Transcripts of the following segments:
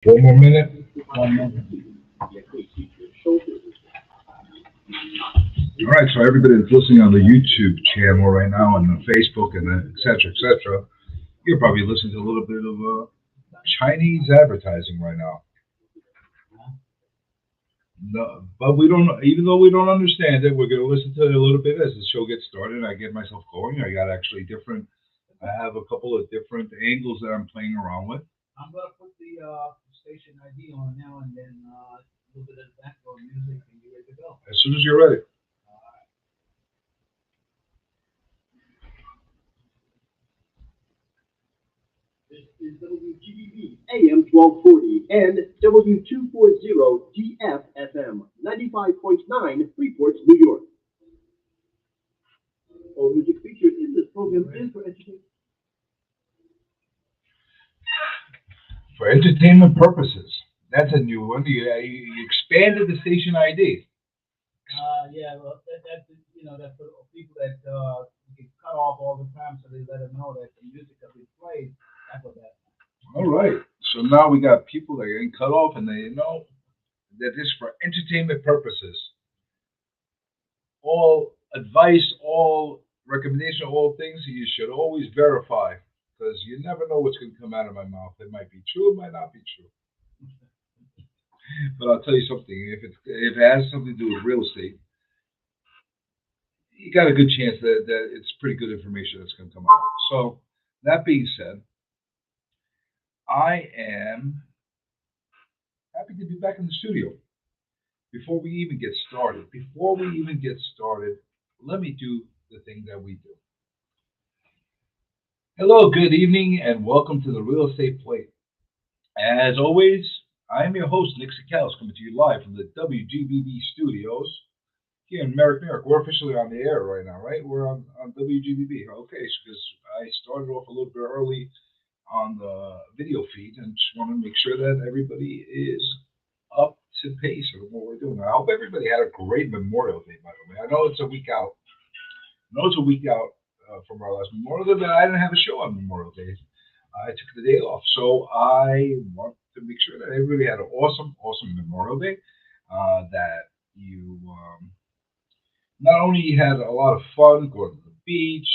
One more minute. 1 minute. All right, so everybody that's listening on the YouTube channel right now and the Facebook and the et cetera, you're probably listening to a little bit of Chinese advertising right now. No, but we don't, even though we don't understand it, we're going to listen to it a little bit as the show gets started. I get myself going. I got actually different, I have a couple of different angles that I'm playing around with. I'm gonna put the station ID on now, and then a little bit of background music, and you're ready to go. As soon as you're ready. This is WGBB AM 1240 and W240 GFFM 95.9 Freeport, New York. All music featured in this program is for education. For entertainment purposes. That's a new one. You expanded the station ID. Yeah, well, that's for people that you can cut off all the time, so they let them know that the music that we play, that's what that. All right. So now we got people that are getting cut off and they know that this is for entertainment purposes. All advice, all recommendation, all things you should always verify because you never know what's going to come out of my mouth. It might be true, it might not be true. But I'll tell you something. If it has something to do with real estate, you got a good chance that it's pretty good information that's going to come out. So that being said, I am happy to be back in the studio. Before we even get started, let me do the thing that we do. Hello, good evening, and welcome to the Real Estate Plate. As always, I am your host, Nick Sikalis, coming to you live from the WGBB studios here in Merrick, New York. We're officially on the air right now, right? We're on WGBB. Okay, because I started off a little bit early on the video feed and just want to make sure that everybody is up to pace with what we're doing. I hope everybody had a great Memorial Day, by the way. I know it's a week out. From our last Memorial Day, but I didn't have a show on Memorial Day. I took the day off. So I want to make sure that everybody had an awesome, awesome Memorial Day. That you not only had a lot of fun going to the beach,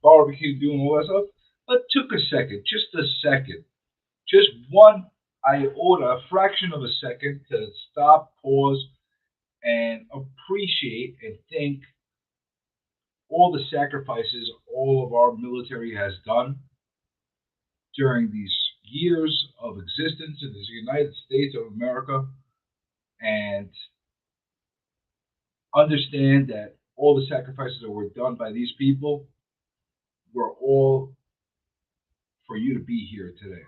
barbecue, doing all that stuff, but took a second, just one iota, a fraction of a second to stop, pause, and appreciate and thank all the sacrifices all of our military has done during these years of existence in the United States of America, and understand that all the sacrifices that were done by these people were all for you to be here today.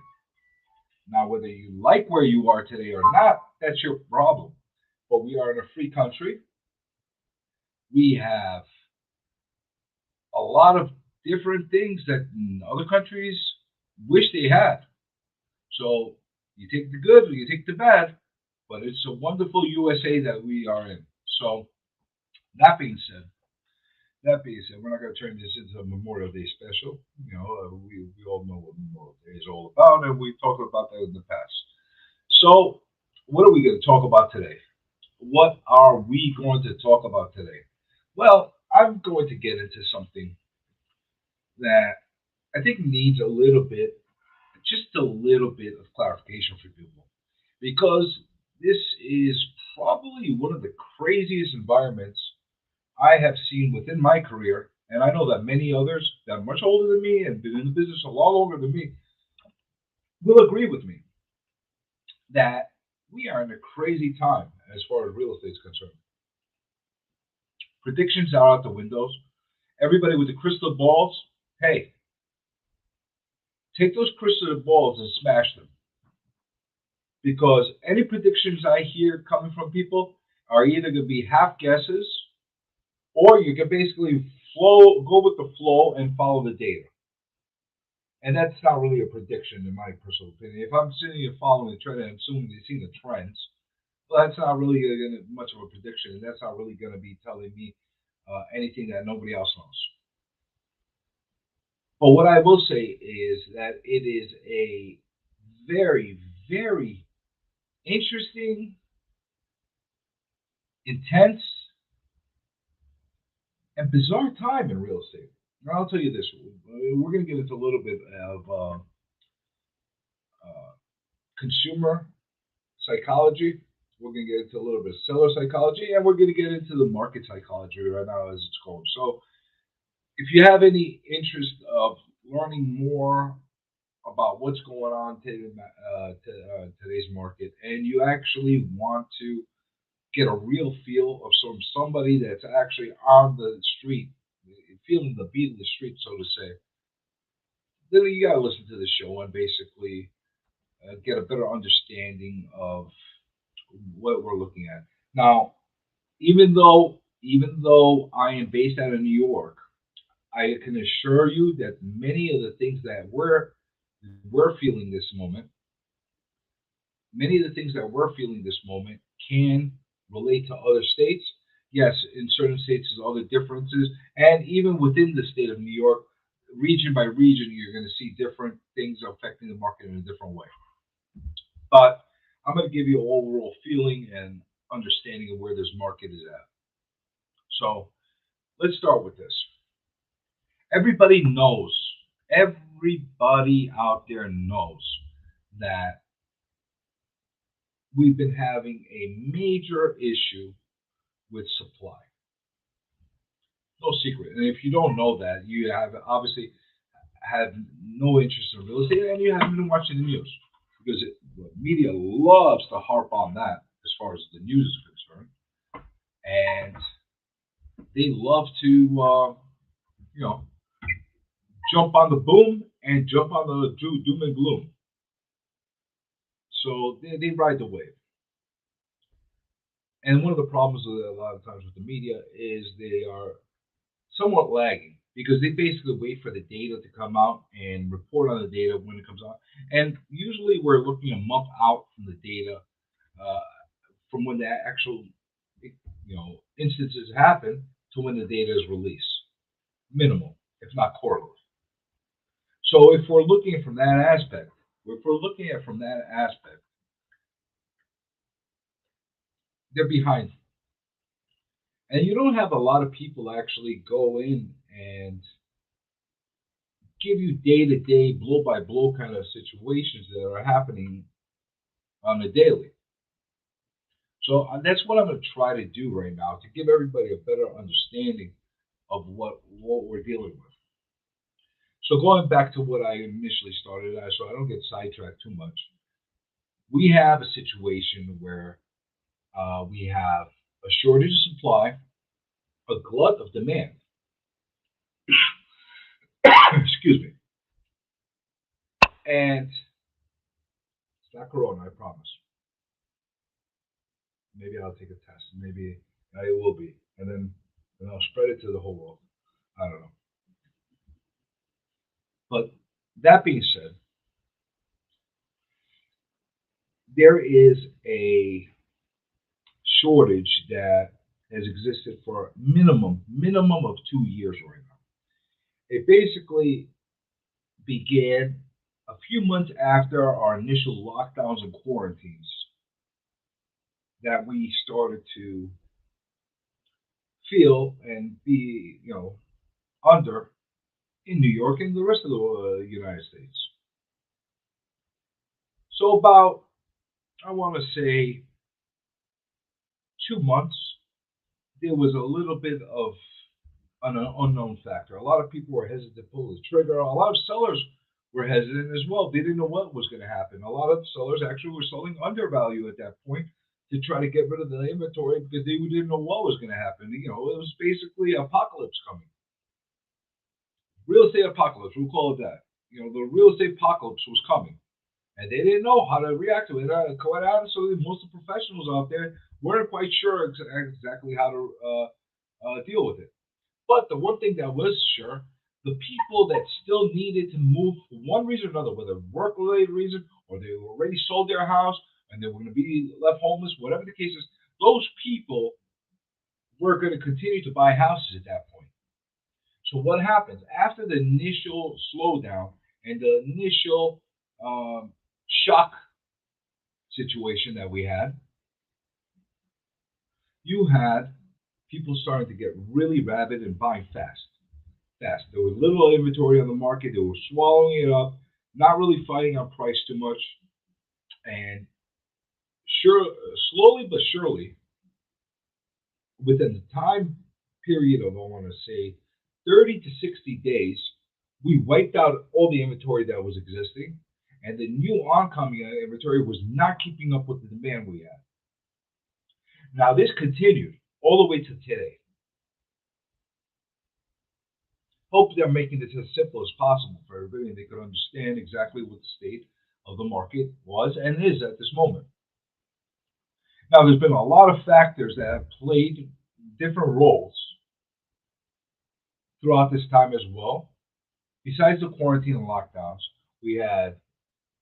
Now, whether you like where you are today or not, that's your problem. But we are in a free country. We have a lot of different things that other countries wish they had. So you take the good or you take the bad, but it's a wonderful USA that we are in. So that being said, we're not going to turn this into a Memorial Day special. We all know what Memorial Day is all about, and we've talked about that in the past. So, what are we going to talk about today? What are we going to talk about today? Well, I'm going to get into something that I think needs just a little bit of clarification for people, because this is probably one of the craziest environments I have seen within my career, and I know that many others that are much older than me and been in the business a lot longer than me will agree with me that we are in a crazy time as far as real estate is concerned. Predictions are out the windows. Everybody with the crystal balls, hey, take those crystal balls and smash them. Because any predictions I hear coming from people are either going to be half guesses, or you can basically go with the flow and follow the data. And that's not really a prediction, in my personal opinion. If I'm sitting here following the trend and assuming they've seen the trends, well, that's not really much of a prediction, and that's not really going to be telling me anything that nobody else knows. But what I will say is that it is a very, very interesting, intense, and bizarre time in real estate. Now, I'll tell you this: we're going to get into a little bit of consumer psychology. We're going to get into a little bit of seller psychology, and we're going to get into the market psychology right now, as it's called. So, if you have any interest of learning more about what's going on today's market, and you actually want to get a real feel of somebody that's actually on the street, feeling the beat of the street, so to say, then you got to listen to the show and basically get a better understanding of what we're looking at. Now, even though I am based out of New York, I can assure you that many of the things that we're feeling this moment, many of the things that we're feeling this moment can relate to other states. Yes, in certain states there's other differences, and even within the state of New York, region by region, you're going to see different things affecting the market in a different way. But I'm going to give you an overall feeling and understanding of where this market is at. So let's start with this. Everybody knows, everybody out there knows that we've been having a major issue with supply. No secret. And if you don't know that, you have obviously have no interest in real estate and you haven't been watching the news because the media loves to harp on that as far as the news is concerned. And they love to, jump on the boom and jump on the doom and gloom. So they ride the wave. And one of the problems with a lot of times with the media is they are somewhat lagging because they basically wait for the data to come out and report on the data when it comes out. And usually we're looking a month out from the data, uh, from when the actual instances happen to when the data is released, minimal, if not quarterly. So if we're looking from that aspect, they're behind. And you don't have a lot of people actually go in and give you day to day, blow by blow kind of situations that are happening on a daily. So that's what I'm going to try to do right now to give everybody a better understanding of what we're dealing with. So going back to what I initially started, so I don't get sidetracked too much, we have a situation where we have a shortage of supply, a glut of demand. Excuse me. And it's not corona, I promise. Maybe I'll take a test. Maybe it will be. And I'll spread it to the whole world. I don't know. But that being said, there is a shortage that has existed for minimum of 2 years right now. It basically began a few months after our initial lockdowns and quarantines that we started to feel and be, under in New York and the rest of the United States. So about, I want to say, 2 months, there was a little bit of an unknown factor. A lot of people were hesitant to pull the trigger. A lot of sellers were hesitant as well. They didn't know what was going to happen. A lot of sellers actually were selling undervalue at that point to try to get rid of the inventory because they didn't know what was going to happen. It was basically apocalypse coming. Real estate apocalypse, we'll call it that. The real estate apocalypse was coming. And they didn't know how to react to it. Quite honestly, most of the professionals out there weren't quite sure exactly how to deal with it. But the one thing that was sure, the people that still needed to move for one reason or another, whether work-related reason or they already sold their house and they were going to be left homeless, whatever the case is, those people were going to continue to buy houses at that point. So what happens after the initial slowdown and the initial shock situation that we had, you had people starting to get really rabid and buying fast. Fast. There was little inventory on the market. They were swallowing it up, not really fighting on price too much, and sure, slowly but surely, within the time period of, I want to say, 30 to 60 days, we wiped out all the inventory that was existing, and the new oncoming inventory was not keeping up with the demand we had. Now, this continued all the way to today. Hope they're making this as simple as possible for everybody and they could understand exactly what the state of the market was and is at this moment. Now, there's been a lot of factors that have played different roles throughout this time as well. Besides the quarantine and lockdowns, we had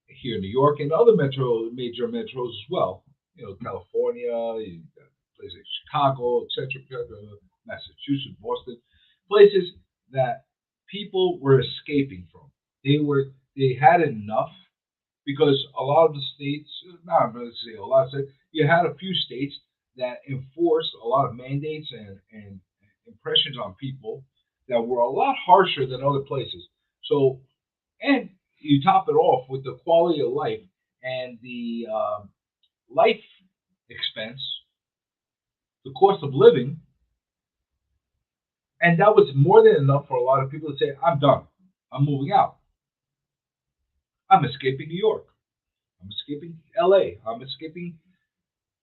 here in New York and other major metros as well. You know, California, you got places like Chicago, etc., Massachusetts, Boston, places that people were escaping from. They had enough because a lot of the states, not going to say a lot of states, you had a few states that enforced a lot of mandates and impressions on people that were a lot harsher than other places. So, and you top it off with the quality of life and the life expense, the cost of living, and that was more than enough for a lot of people to say, I'm done. I'm moving out. I'm escaping New York. I'm escaping LA. I'm escaping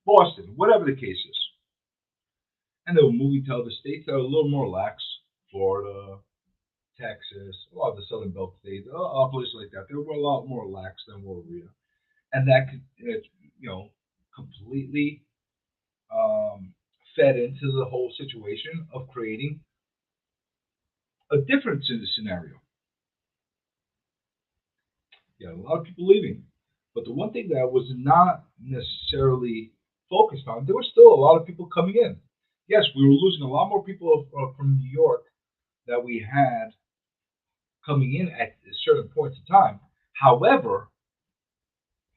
Boston, whatever the case is. And they were moving to other states that are a little more lax. Florida, Texas, a lot of the Southern Belt states, places like that. They were a lot more lax than where we are. And that could, completely fed into the whole situation of creating a difference in the scenario. Yeah, a lot of people leaving. But the one thing that was not necessarily focused on, there were still a lot of people coming in. Yes, we were losing a lot more people from New York that we had coming in at certain points in time. However,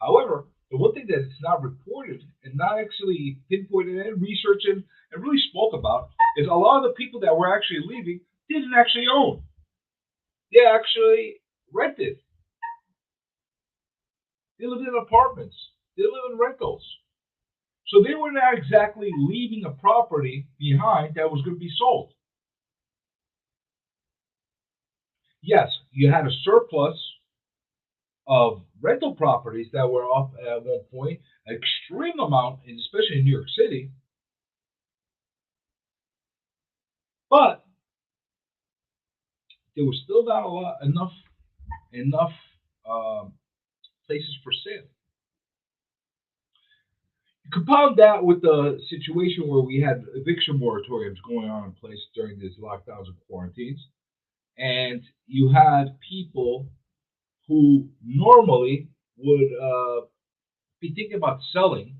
however, the one thing that is not reported and not actually pinpointed and researched and really spoke about is a lot of the people that were actually leaving didn't actually own. They actually rented. They lived in apartments. They live in rentals. So they were not exactly leaving a property behind that was going to be sold. Yes, you had a surplus of rental properties that were up at one point, an extreme amount, especially in New York City. But there was still not enough um, places for sale. You compound that with the situation where we had eviction moratoriums going on in place during these lockdowns and quarantines, and you had people who normally would be thinking about selling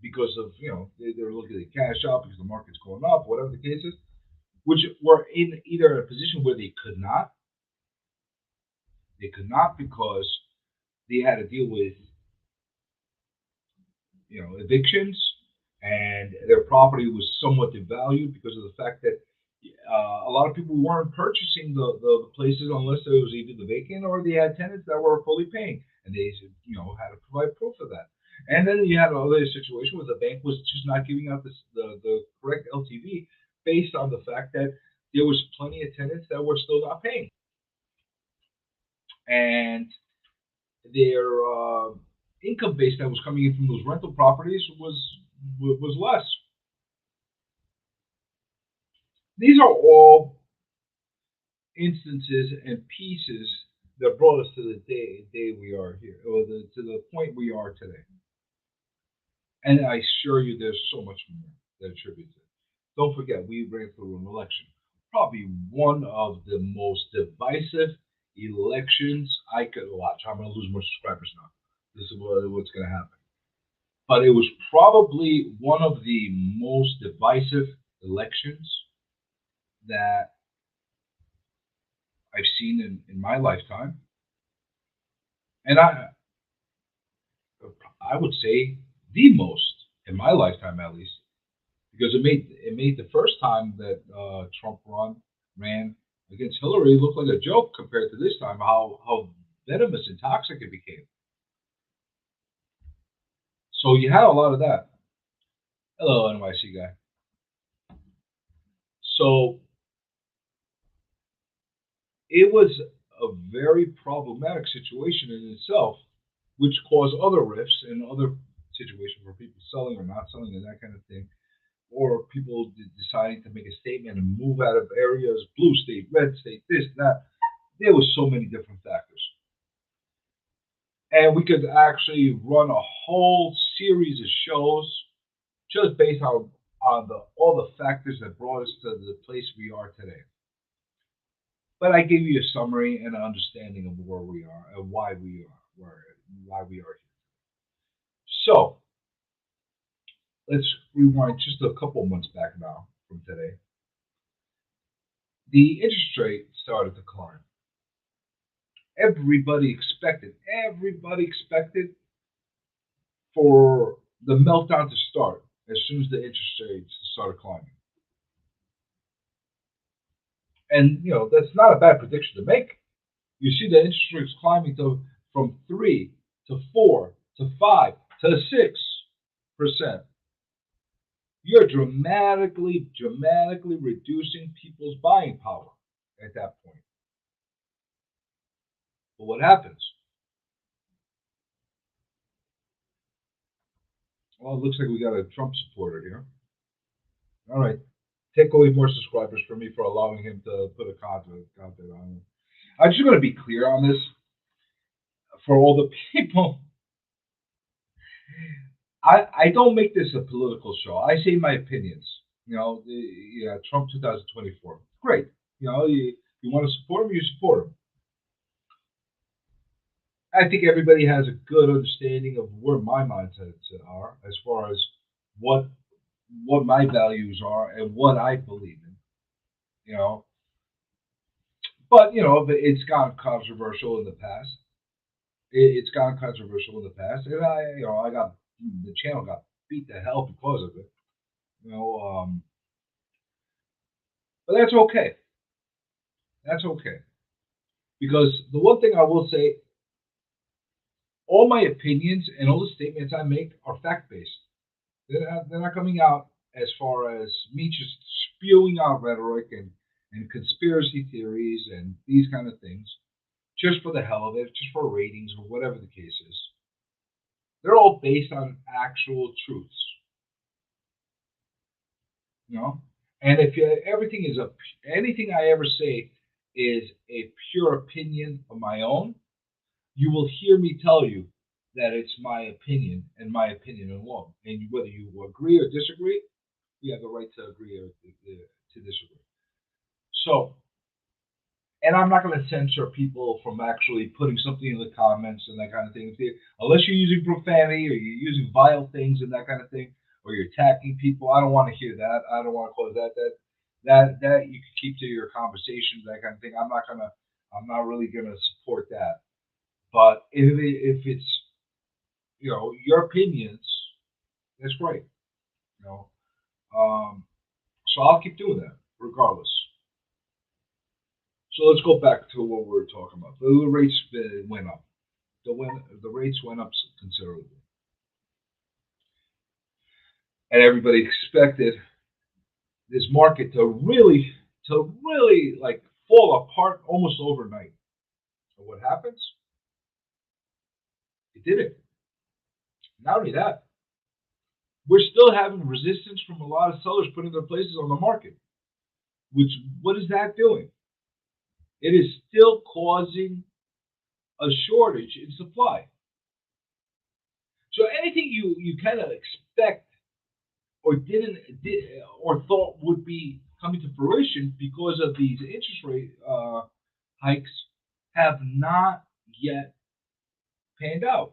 because of they're looking at cash out because the market's going up, whatever the case is, which were in either a position where they could not because they had to deal with evictions, and their property was somewhat devalued because of the fact that a lot of people weren't purchasing the places unless it was either the vacant or they had tenants that were fully paying, and they had to provide proof of that. And then you had another situation where the bank was just not giving out the correct LTV based on the fact that there was plenty of tenants that were still not paying, and their income base that was coming in from those rental properties was less. These are all instances and pieces that brought us to the day we are here, or to the point we are today. And I assure you, there's so much more that attributes it. Don't forget, we ran through an election, probably one of the most divisive elections I could watch. I'm going to lose more subscribers now. This is what's going to happen. But it was probably one of the most divisive elections that I've seen in my lifetime. And I would say the most in my lifetime, at least, because it made the first time that Trump ran against Hillary look like a joke compared to this time. How venomous and toxic it became. So you had a lot of that. Hello, NYC guy. So it was a very problematic situation in itself, which caused other rifts and other situations for people selling or not selling and that kind of thing, or people deciding to make a statement and move out of areas, blue state, red state, this, that. There was so many different factors. And we could actually run a whole series of shows just based on all the factors that brought us to the place we are today. But I gave you a summary and an understanding of where we are and why we are here. So let's rewind just a couple months back now from today. The interest rate started to climb. Everybody expected for the meltdown to start as soon as the interest rates started climbing. And that's not a bad prediction to make. You see the interest rates climbing from 3 to 4 to 5 to 6%. You're dramatically reducing people's buying power at that point. But what happens? Well, it looks like we got a Trump supporter here. All right. Take away more subscribers from me for allowing him to put a content on him. I'm just going to be clear on this for all the people. I don't make this a political show. I say my opinions. Trump 2024. Great. You want to support him, you support him. I think everybody has a good understanding of where my mindsets are as far as what my values are and what I believe in. You know, but it's gotten controversial in the past. It's gotten controversial in the past, and I got the channel got beat to hell because of it. You know, but that's okay. That's okay because the one thing I will say, all my opinions and all the statements I make are fact based. They're not coming out as far as me just spewing out rhetoric and conspiracy theories and these kind of things just for the hell of it, just for ratings or whatever the case is. They're all based on actual truths, And if anything I ever say is a pure opinion of my own, you will hear me tell you that it's my opinion and my opinion alone. And whether you agree or disagree, you have the right to agree or to disagree. So, and I'm not going to censor people from actually putting something in the comments and that kind of thing. Unless you're using profanity or you're using vile things and that kind of thing, or you're attacking people, I don't want to hear that. I don't want to cause that you can keep to your conversations, that kind of thing. I'm not really gonna support that. But if it's your opinions, that's great. You know, so I'll keep doing that regardless. So let's go back to what we were talking about. The rates went up. The rates went up considerably, and everybody expected this market to really like fall apart almost overnight. So what happens? It didn't. Not only that, we're still having resistance from a lot of sellers putting their places on the market. What is that doing? It is still causing a shortage in supply. So anything you kind of expect or or thought would be coming to fruition because of these interest rate hikes have not yet panned out.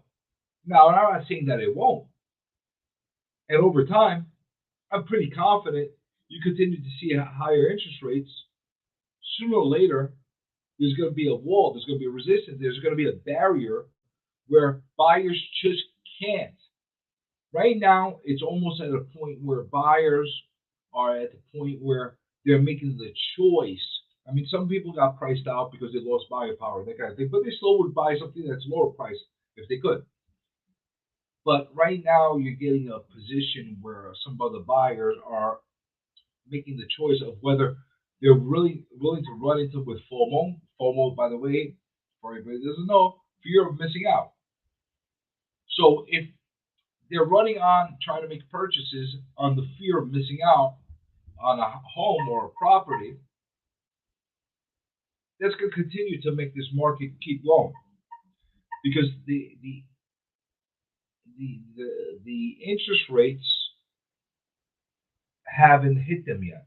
Now, I'm not saying that it won't. And over time, I'm pretty confident you continue to see higher interest rates. Sooner or later, there's going to be a wall, there's going to be a resistance, there's going to be a barrier where buyers just can't Right now, it's almost at a point where buyers are at the point where they're making the choice. I mean, some people got priced out because they lost buying power, that kind of thing, but they still would buy something that's lower price if they could. But right now, you're getting a position where some of the buyers are making the choice of whether they're really willing to run into with FOMO. FOMO, by the way, for everybody who doesn't know, fear of missing out. So if they're running on trying to make purchases on the fear of missing out on a home or a property, that's going to continue to make this market keep going because the interest rates haven't hit them yet.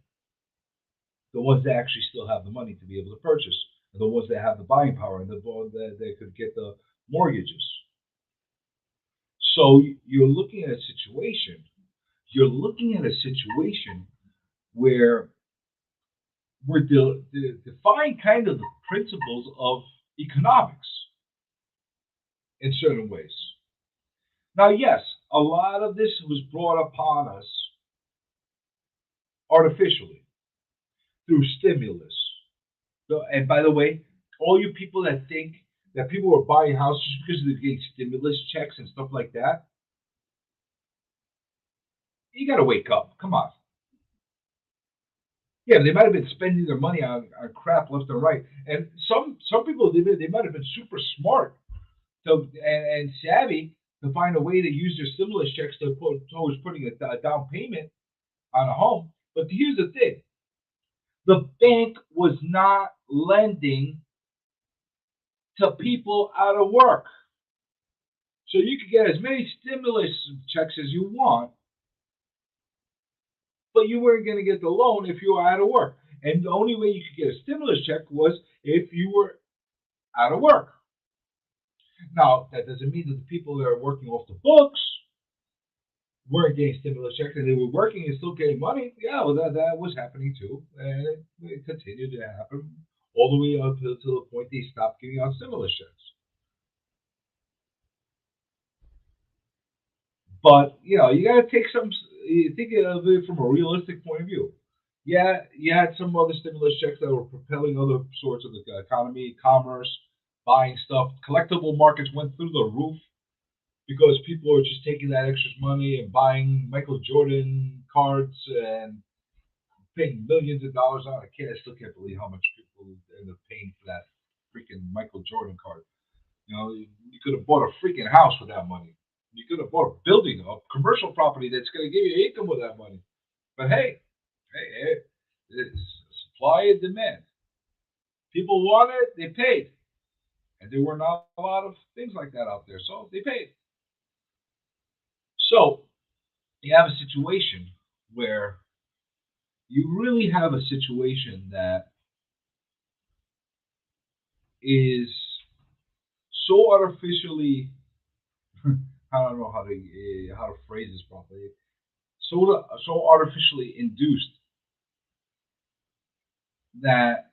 The ones that actually still have the money to be able to purchase, the ones that have the buying power, and the ones that they could get the mortgages. So you're looking at a situation. You're looking at a situation where we're defying kind of the principles of economics in certain ways. Now, yes, a lot of this was brought upon us artificially through stimulus. So, and by the way, all you people that think that people were buying houses because they're getting stimulus checks and stuff like that, you got to wake up. Come on. Yeah, they might have been spending their money on crap left and right, and some people they might have been super smart and savvy to find a way to use their stimulus checks to put towards putting a down payment on a home. But here's the thing: the bank was not lending to people out of work, so you could get as many stimulus checks as you want, but you weren't going to get the loan if you were out of work. And the only way you could get a stimulus check was if you were out of work. Now, that doesn't mean that the people that are working off the books weren't getting stimulus checks and they were working and still getting money. Yeah, well, that was happening too. And it continued to happen all the way up to the point they stopped giving out stimulus checks. But, you got to take you think of it from a realistic point of view. Yeah, you had some other stimulus checks that were propelling other sorts of the economy, commerce, buying stuff. Collectible markets went through the roof because people are just taking that extra money and buying Michael Jordan cards and paying millions of dollars on. I still can't believe how much people end up paying for that freaking Michael Jordan card. You could have bought a freaking house with that money. You could have bought a building, a commercial property that's going to give you income with that money. But hey, it's supply and demand. People want it, they paid. And there were not a lot of things like that out there, so they paid. So you have a situation where you really have a situation that is so artificially I don't know how to phrase this properly. So artificially induced that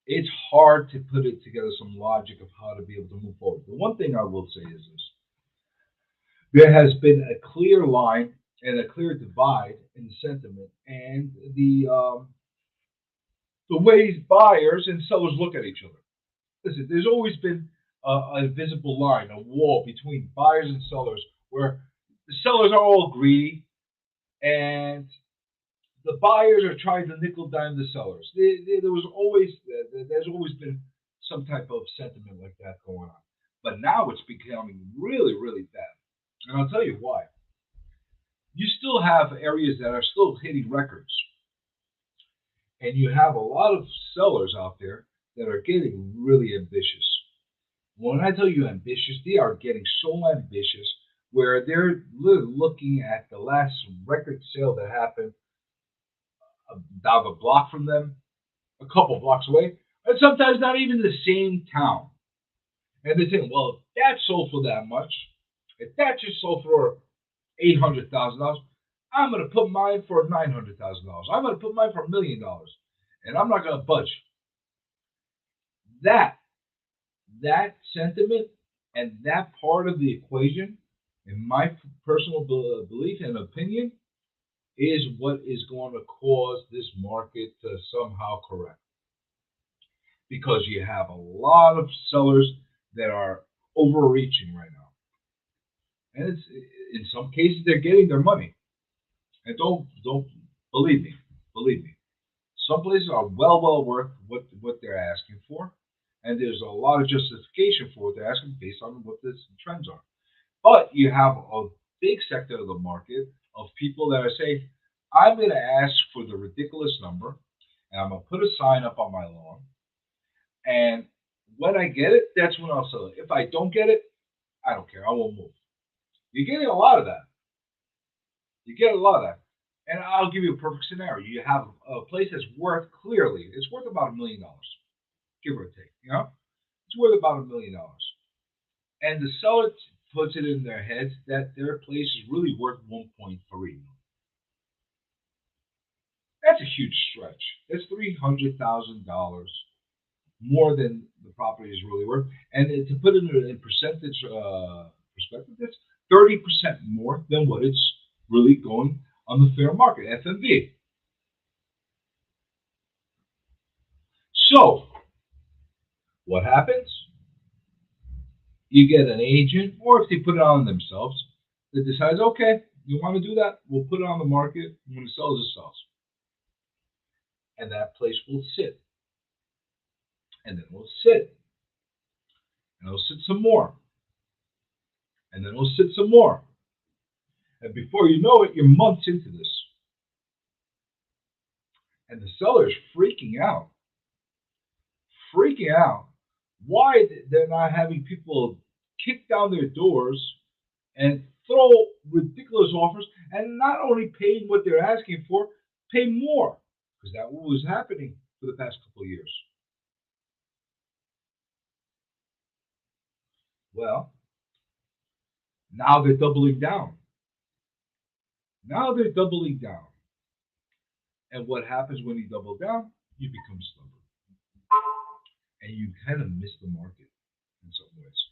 it's hard to put it together some logic of how to be able to move forward. The one thing I will say is this: there has been a clear line and a clear divide in the sentiment and the ways buyers and sellers look at each other. Listen, there's always been a visible line, a wall between buyers and sellers, where the sellers are all greedy and the buyers are trying to nickel dime the sellers. There's always been some type of sentiment like that going on, but now it's becoming really, really bad, and I'll tell you why. You still have areas that are still hitting records, and you have a lot of sellers out there that are getting really ambitious. When I tell you ambitious, they are getting so ambitious where they're looking at the last record sale that happened down the block from them, a couple blocks away, and sometimes not even the same town. And they think, well, if that sold for that much, if that just sold for $800,000, I'm going to put mine for $900,000. I'm going to put mine for $1 million, and I'm not going to budge. That sentiment and that part of the equation in my personal belief and opinion, is what is going to cause this market to somehow correct. Because you have a lot of sellers that are overreaching right now. And it's in some cases they're getting their money. And don't believe me, believe me. Some places are well worth what they're asking for, and there's a lot of justification for what they're asking based on what the trends are. But you have a big sector of the market of people that are saying, I'm going to ask for the ridiculous number, and I'm going to put a sign up on my lawn, and when I get it, that's when I'll sell it. If I don't get it, I don't care. I won't move. You're getting a lot of that. You get a lot of that. And I'll give you a perfect scenario. You have a place that's worth clearly, it's worth about $1 million, give or take. You know, it's worth about $1 million. And the seller puts it in their heads that their place is really worth 1.3 million. That's a huge stretch. That's $300,000 more than the property is really worth. And to put it in percentage perspective, that's 30% more than what it's really going on the fair market, FMV. So, what happens? You get an agent, or if they put it on themselves, that decides, okay, you want to do that? We'll put it on the market. When it sells, it sells. And that place will sit. And then we'll sit. And it'll sit some more. And then it'll sit some more. And before you know it, you're months into this. And the seller is freaking out. Freaking out. Why they're not having people kick down their doors and throw ridiculous offers and not only paying what they're asking for, pay more. Because that was happening for the past couple of years. Well, now they're doubling down. Now they're doubling down. And what happens when you double down? You become stubborn. And you kind of miss the market in some ways.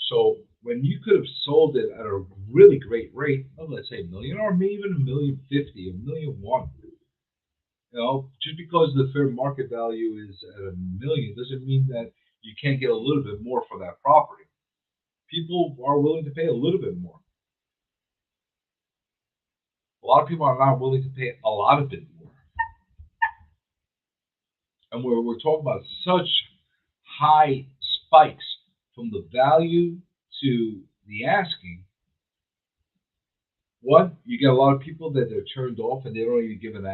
So when you could have sold it at a really great rate of, let's say, a million, or maybe even $1,050,000, $1,001,000, just because the fair market value is at $1 million doesn't mean that you can't get a little bit more for that property. People are willing to pay a little bit more. A lot of people are not willing to pay a lot of it more. And we're talking about such high spikes from the value to the asking. One, you get a lot of people that they're turned off and they don't even give an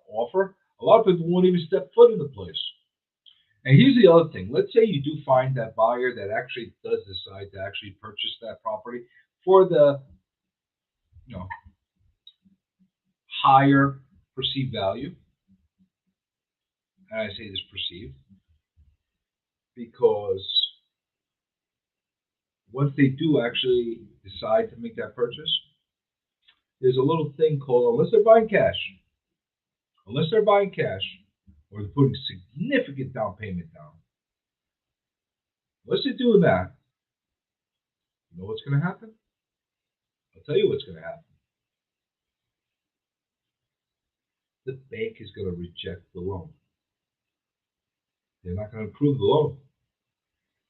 offer. A lot of people won't even step foot in the place. And here's the other thing. Let's say you do find that buyer that actually does decide to actually purchase that property for the higher perceived value. And I say this perceived because once they do actually decide to make that purchase, there's a little thing called, unless they're buying cash, or they're putting significant down payment down, unless they're doing that, you know what's going to happen? I'll tell you what's going to happen. The bank is going to reject the loan. They're not going to approve the loan.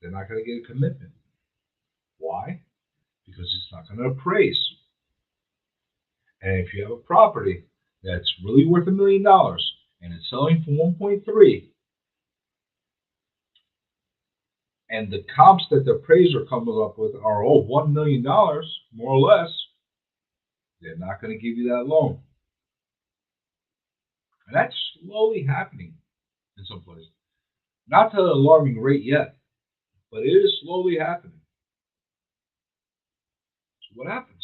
They're not going to get a commitment. Why? Because it's not going to appraise. And if you have a property that's really worth $1 million and it's selling for 1.3, and the comps that the appraiser comes up with are all $1 million, more or less, they're not going to give you that loan. And that's slowly happening in some places. Not to an alarming rate yet, but it is slowly happening. So what happens?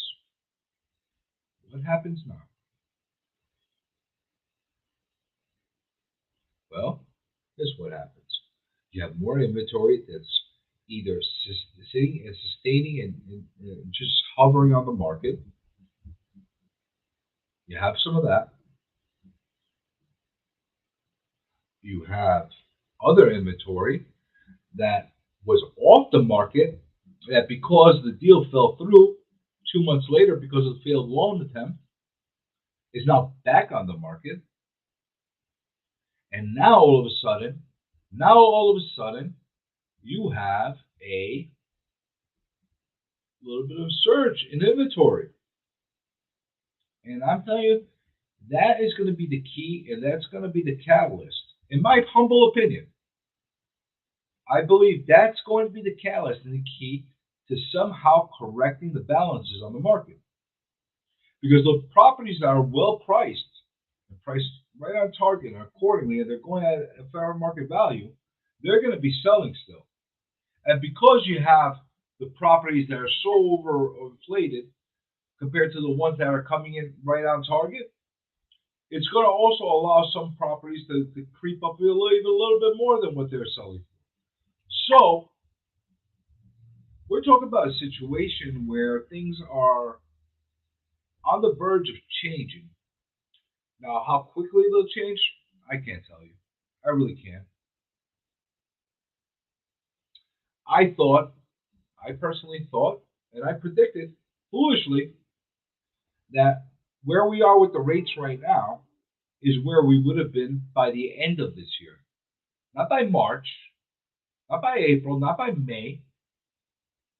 What happens now? Well, here's what happens. You have more inventory that's either sitting and sustaining and just hovering on the market. You have some of that. You have other inventory that was off the market that because the deal fell through 2 months later because of the failed loan attempt, is now back on the market. And now all of a sudden, you have a little bit of surge in inventory. And I'm telling you, that is going to be the key, and that's going to be the catalyst. In my humble opinion, I believe that's going to be the catalyst and the key to somehow correcting the balances on the market. Because the properties that are well priced and priced right on target and accordingly, and they're going at a fair market value, they're going to be selling still. And because you have the properties that are so overinflated compared to the ones that are coming in right on target, it's going to also allow some properties to creep up even a little bit more than what they're selling. So we're talking about a situation where things are on the verge of changing. Now, how quickly they'll change, I can't tell you. I really can't. I personally thought, and I predicted foolishly that where we are with the rates right now is where we would have been by the end of this year. Not by March, not by April, not by May,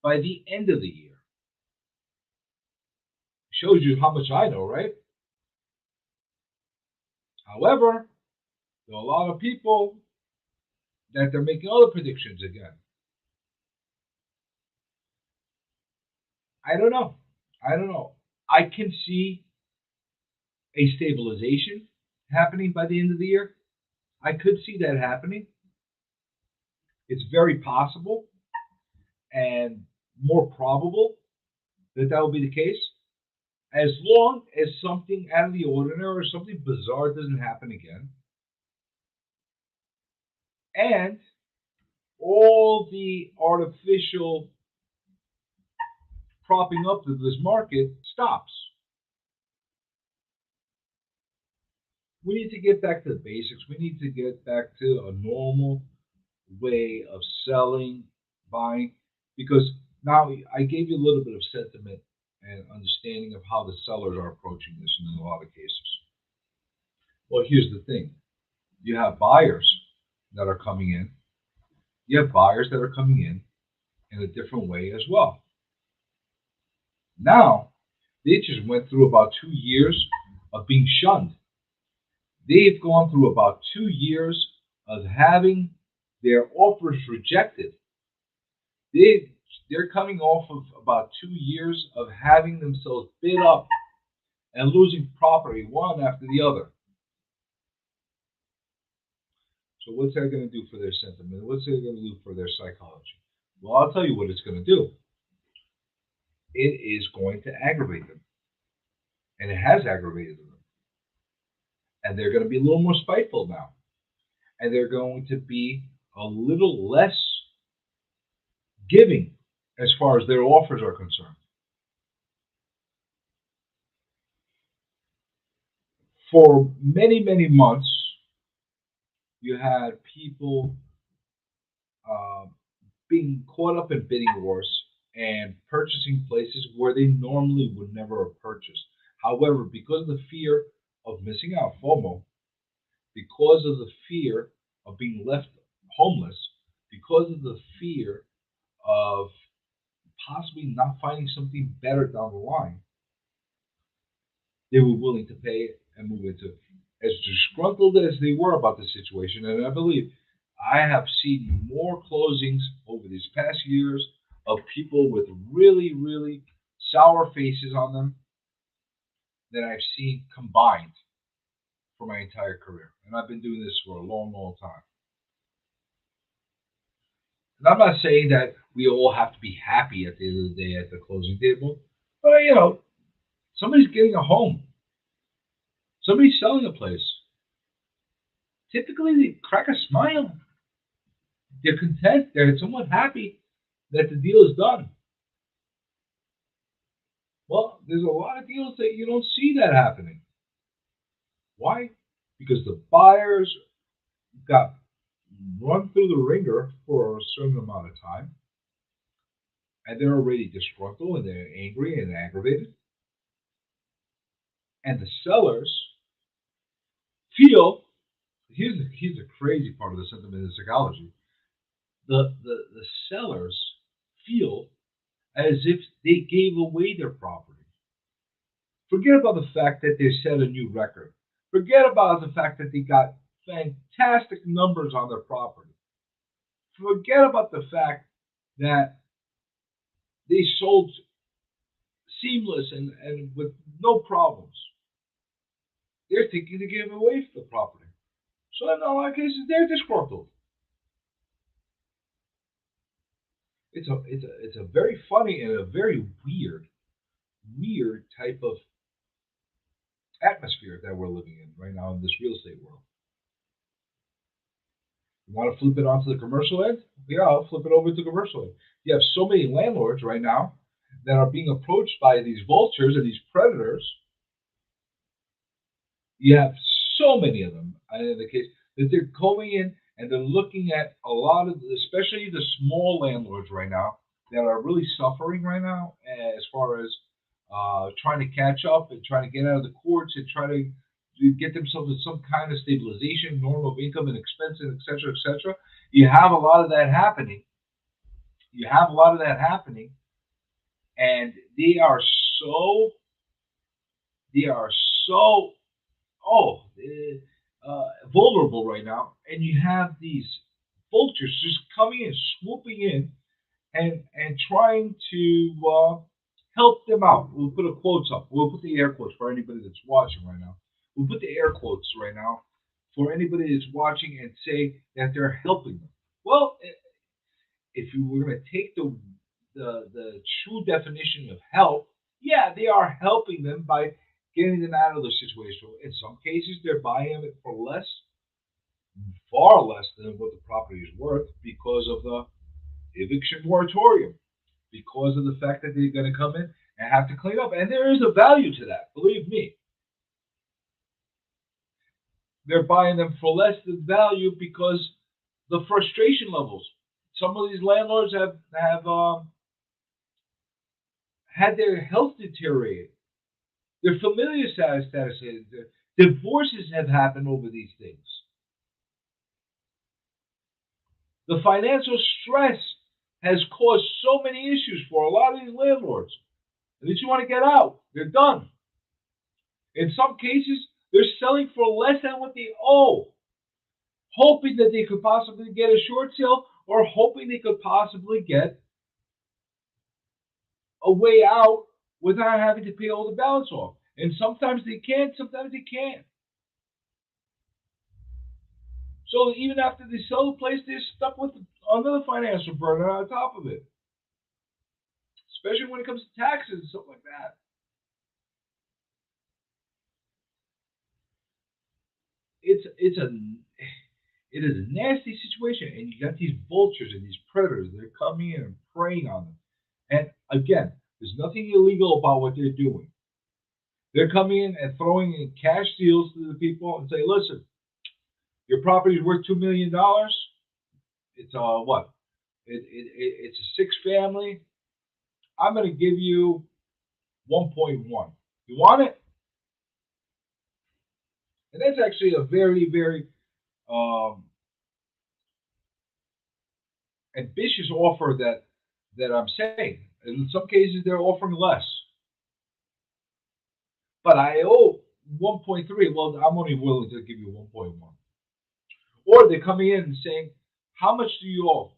by the end of the year. Shows you how much I know, right? However, there are a lot of people that they're making other predictions again. I don't know. I don't know. I can see a stabilization happening by the end of the year. I could see that happening. It's very possible and more probable that that will be the case, as long as something out of the ordinary or something bizarre doesn't happen again. And all the artificial propping up of this market stops. We need to get back to the basics. We need to get back to a normal way of selling, buying, because now I gave you a little bit of sentiment and understanding of how the sellers are approaching this in a lot of cases. Well, here's the thing. You have buyers that are coming in. You have buyers that are coming in a different way as well. Now, they just went through about 2 years of being shunned. They've gone through about 2 years of having their offers rejected. They're coming off of about 2 years of having themselves bid up and losing property one after the other. So what's that going to do for their sentiment? What's it going to do for their psychology? Well, I'll tell you what it's going to do. It is going to aggravate them. And it has aggravated them. And they're going to be a little more spiteful now. And they're going to be a little less giving as far as their offers are concerned. For many, many months, you had people being caught up in bidding wars and purchasing places where they normally would never have purchased. However, because of the fear of missing out, FOMO, because of the fear of being left homeless, because of the fear of possibly not finding something better down the line, they were willing to pay it and move into it. As disgruntled as they were about the situation, and I believe I have seen more closings over these past years of people with really, really sour faces on them than I've seen combined for my entire career. And I've been doing this for a long, long time. And I'm not saying that we all have to be happy at the end of the day at the closing table, but somebody's getting a home. Somebody's selling a place. Typically, they crack a smile. They're content. They're somewhat happy that the deal is done. Well, there's a lot of deals that you don't see that happening. Why? Because the buyers got run through the ringer for a certain amount of time, and they're already disgruntled and they're angry and aggravated. And the sellers feel, here's the crazy part of the sentiment in psychology. The sellers feel as if they gave away their property. Forget about the fact that they set a new record. Forget about the fact that they got fantastic numbers on their property. Forget about the fact that they sold seamless and with no problems. They're thinking to give away the property. So in a lot of cases, they're disgruntled. It's a very funny and a very weird type of atmosphere that we're living in right now in this real estate world. You want to flip it onto the commercial end? Yeah, I'll flip it over to commercial end. You have so many landlords right now that are being approached by these vultures and these predators. You have so many of them in the case that they're going in and they're looking at a lot of, especially the small landlords right now that are really suffering right now as far as trying to catch up and trying to get out of the courts and try to get themselves in some kind of stabilization, norm of income and expenses, et cetera, et cetera. You have a lot of that happening. You have a lot of that happening, and they are so they are so oh vulnerable right now, and you have these vultures just coming and swooping in and trying to help them out. We'll put a quotes up. We'll put the air quotes for anybody that's watching right now. We'll put the air quotes right now for anybody that's watching and say that they're helping them. Well, if you were going to take the true definition of help, yeah, they are helping them by getting them out of the situation. In some cases, they're buying it for less, far less than what the property is worth because of the eviction moratorium, because of the fact that they're going to come in and have to clean up. And there is a value to that, believe me. They're buying them for less than value because the frustration levels. Some of these landlords have had their health deteriorate. Their familiar status, divorces have happened over these things. The financial stress has caused so many issues for a lot of these landlords. And they just want to get out. They're done. In some cases, they're selling for less than what they owe, hoping that they could possibly get a short sale or hoping they could possibly get a way out without having to pay all the balance off. And sometimes they can, sometimes they can't. So even after they sell the place, they're stuck with another financial burden on top of it, especially when it comes to taxes and stuff like that. It is a nasty situation, and you got these vultures and these predators. They're coming in and preying on them. And again, there's nothing illegal about what they're doing. They're coming in and throwing in cash deals to the people and say, "Listen, your property is worth $2 million. It's what? It's a six family. I'm going to give you 1.1. You want it?" And that's actually a very um, ambitious offer that I'm saying. In some cases, they're offering less, but I owe 1.3. Well, I'm only willing to give you 1.1. Or they're coming in and saying, "How much do you owe?"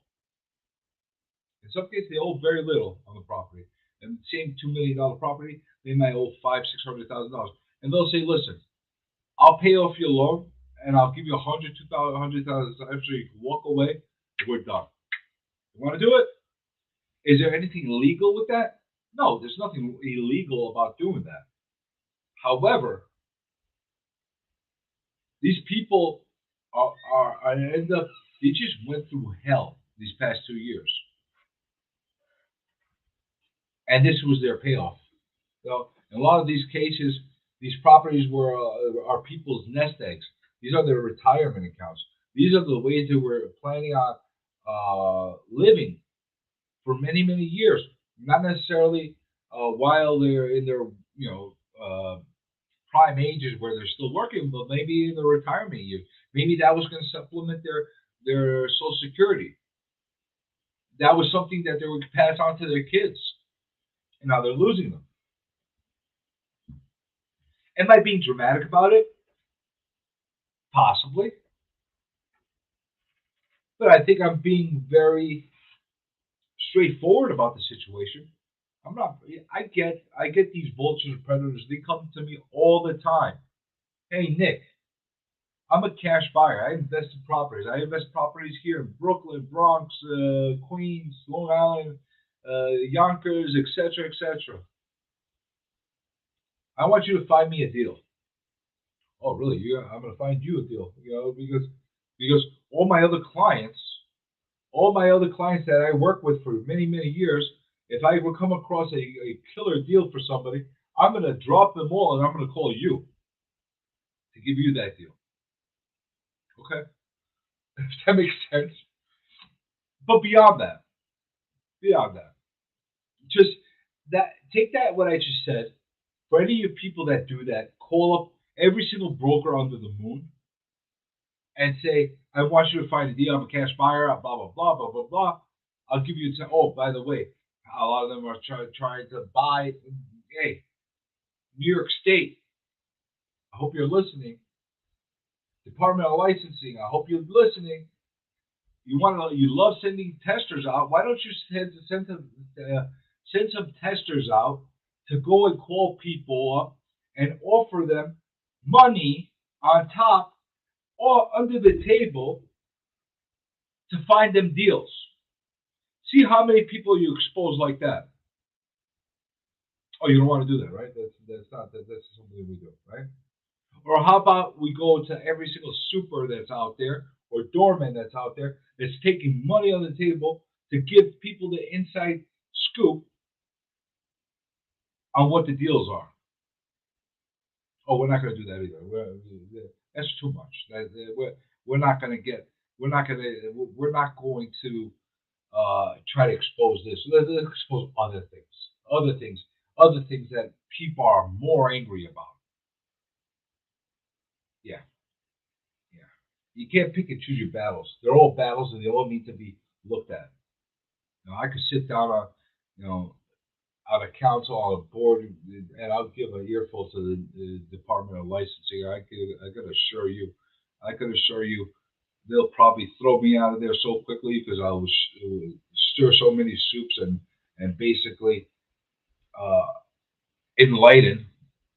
In some cases, they owe very little on the property. And the same $2 million property, they might owe $500,000, $600,000. And they'll say, "Listen, I'll pay off your loan, and I'll give you 100, 2,000, 100,000 so you can walk away. We're done. You want to do it? Is there anything illegal with that? No, there's nothing illegal about doing that. However, these people are end up they just went through hell these past 2 years, and this was their payoff. So in a lot of these cases, these properties were are people's nest eggs. These are their retirement accounts. These are the ways they were planning on living for many years. Not necessarily while they're in their prime ages where they're still working, but maybe in the retirement years. Maybe that was going to supplement their Social Security. That was something that they would pass on to their kids, and now they're losing them. Am I being dramatic about it? Possibly, but I think I'm being very straightforward about the situation. I'm not. I get these vultures and predators. They come to me all the time. Hey Nick, I'm a cash buyer. I invest in properties. I invest properties here in Brooklyn, Bronx, Queens, Long Island, Yonkers, etc., etc. I want you to find me a deal. Oh, really? Yeah, I'm going to find you a deal. Because all my other clients that I work with for many many years, if I will come across a killer deal for somebody, I'm going to drop them all and I'm going to call you to give you that deal. Okay, if that makes sense. But beyond that, just that take that what I just said. For any of you people that do that, call up every single broker under the moon and say, I want you to find a deal. I'm a cash buyer, blah, blah, blah, blah, blah, blah. I'll give you, oh, by the way, a lot of them are trying to buy, hey, New York State, I hope you're listening. Department of Licensing, I hope you're listening. You love sending testers out. Why don't you send some testers out to go and call people up and offer them money on top or under the table to find them deals. See how many people you expose like that. Oh, you don't want to do that, right? That's something we do, right? Or how about we go to every single super that's out there or doorman that's out there that's taking money on the table to give people the inside scoop on what the deals are. Oh, we're not going to do that either. That's too much. We're not going to get. We're not going to. We're not going to try to expose this. Let's expose other things that people are more angry about. Yeah, yeah. You can't pick and choose your battles. They're all battles, and they all need to be looked at. I could sit down on, you know, on a council, on a board, and I'll give an earful to the Department of Licensing. I could assure you, they'll probably throw me out of there so quickly because I will stir so many soups and basically uh, enlighten